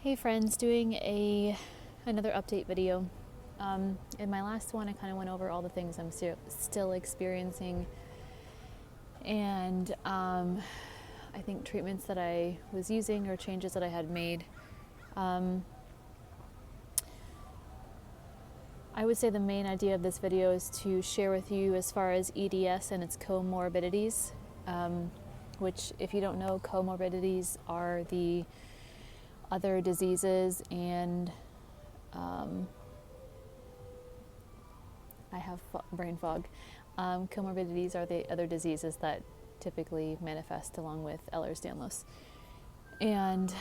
Hey friends, doing another update video. In my last one, I kind of went over all the things I'm still experiencing, and I think treatments that I was using or changes that I had made. I would say the main idea of this video is to share with you as far as EDS and its comorbidities, which, if you don't know, comorbidities are the other diseases, and I have brain fog. Comorbidities are the other diseases that typically manifest along with Ehlers-Danlos. And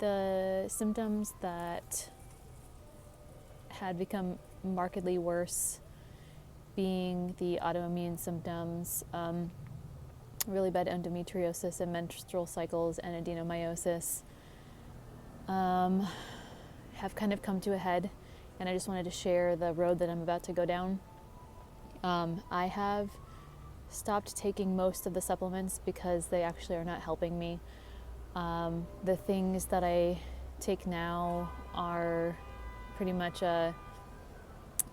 the symptoms that had become markedly worse being the autoimmune symptoms, really bad endometriosis and menstrual cycles and adenomyosis, have kind of come to a head, and I just wanted to share the road that I'm about to go down. I have stopped taking most of the supplements because they actually are not helping me. The things that I take now are pretty much a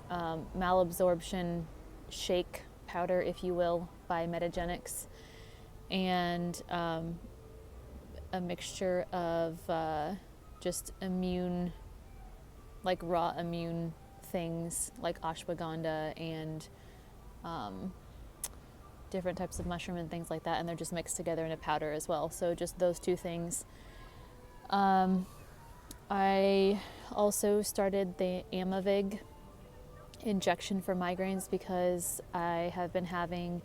malabsorption shake powder, if you will, by Metagenics, and a mixture of just immune, like raw immune things like ashwagandha and different types of mushroom and things like that, and they're just mixed together in a powder as well. So just those two things. I also started the Amavig injection for migraines because I have been having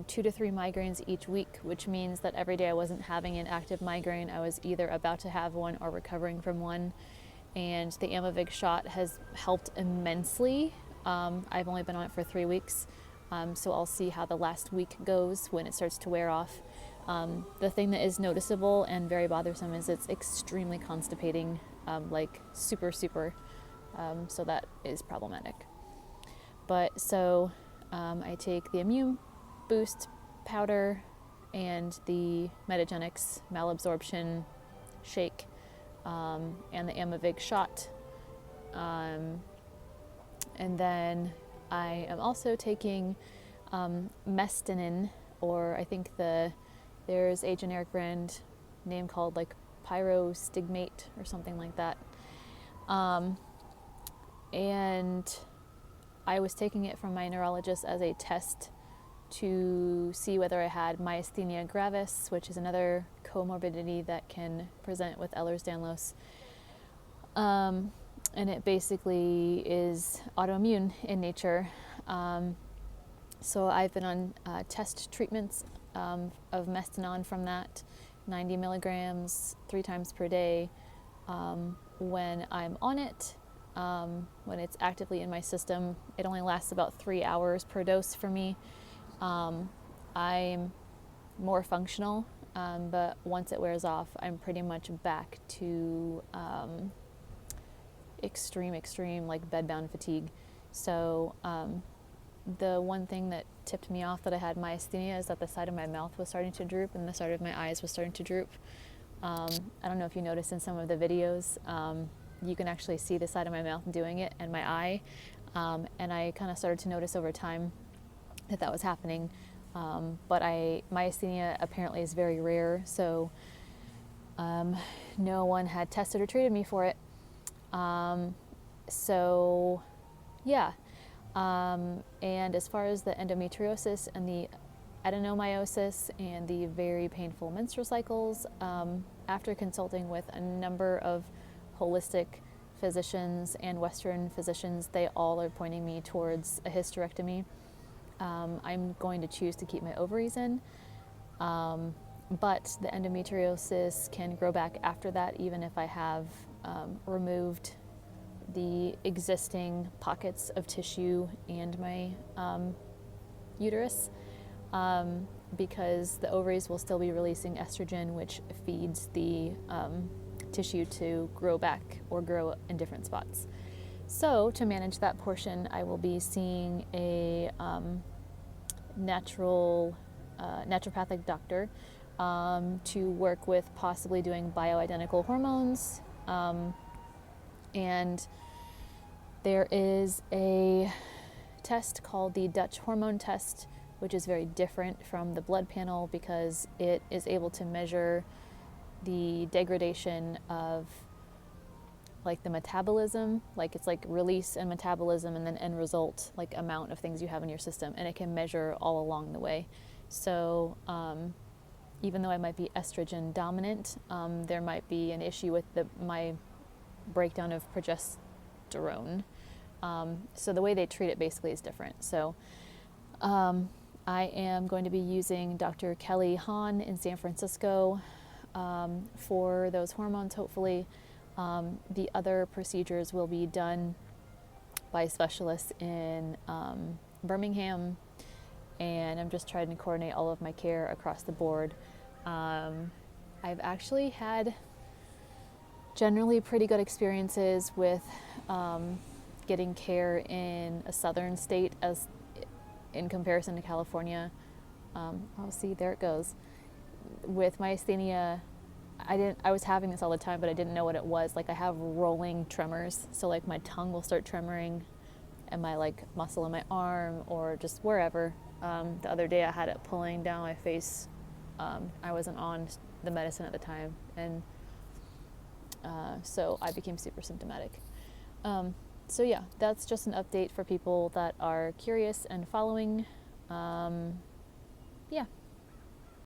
2 to 3 migraines each week, which means that every day I wasn't having an active migraine, I was either about to have one or recovering from one. And the Amavig shot has helped immensely. I've only been on it for 3 weeks, so I'll see how the last week goes when it starts to wear off. The thing that is noticeable and very bothersome is it's extremely constipating, like super, so that is problematic. But so I take the Immune Boost powder and the Metagenics malabsorption shake, and the Amavig shot, and then I am also taking Mestinin, or I think there's a generic brand name called like Pyrostigmate or something like that, and I was taking it from my neurologist as a test to see whether I had Myasthenia Gravis, which is another comorbidity that can present with Ehlers-Danlos. And it basically is autoimmune in nature. So I've been on test treatments of Mestinon from that, 90 milligrams 3 times per day. When I'm on it, when it's actively in my system, it only lasts about 3 hours per dose for me. I'm more functional, but once it wears off, I'm pretty much back to extreme like bedbound fatigue. So the one thing that tipped me off that I had myasthenia is that the side of my mouth was starting to droop and the side of my eyes was starting to droop. I don't know if you noticed in some of the videos, you can actually see the side of my mouth doing it and my eye, and I kind of started to notice over time that was happening, but myasthenia apparently is very rare, so no one had tested or treated me for it. So yeah, and as far as the endometriosis and the adenomyosis and the very painful menstrual cycles, after consulting with a number of holistic physicians and Western physicians, they all are pointing me towards a hysterectomy. I'm going to choose to keep my ovaries in, but the endometriosis can grow back after that, even if I have removed the existing pockets of tissue and my uterus, because the ovaries will still be releasing estrogen, which feeds the tissue to grow back or grow in different spots. So to manage that portion, I will be seeing a naturopathic doctor to work with possibly doing bioidentical hormones. And there is a test called the Dutch hormone test, which is very different from the blood panel because it is able to measure the degradation of like the metabolism, like it's like release and metabolism and then end result, like amount of things you have in your system, and it can measure all along the way. So even though I might be estrogen dominant, there might be an issue with my breakdown of progesterone. So the way they treat it basically is different. So I am going to be using Dr. Kelly Hahn in San Francisco for those hormones, hopefully. The other procedures will be done by specialists in Birmingham, and I'm just trying to coordinate all of my care across the board. I've actually had generally pretty good experiences with getting care in a southern state as in comparison to California. Oh, see, there it goes. With myasthenia, I was having this all the time, but I didn't know what it was. Like I have rolling tremors. So like my tongue will start tremoring and my like muscle in my arm or just wherever. The other day I had it pulling down my face. I wasn't on the medicine at the time. And so I became super symptomatic. So yeah, that's just an update for people that are curious and following. Yeah.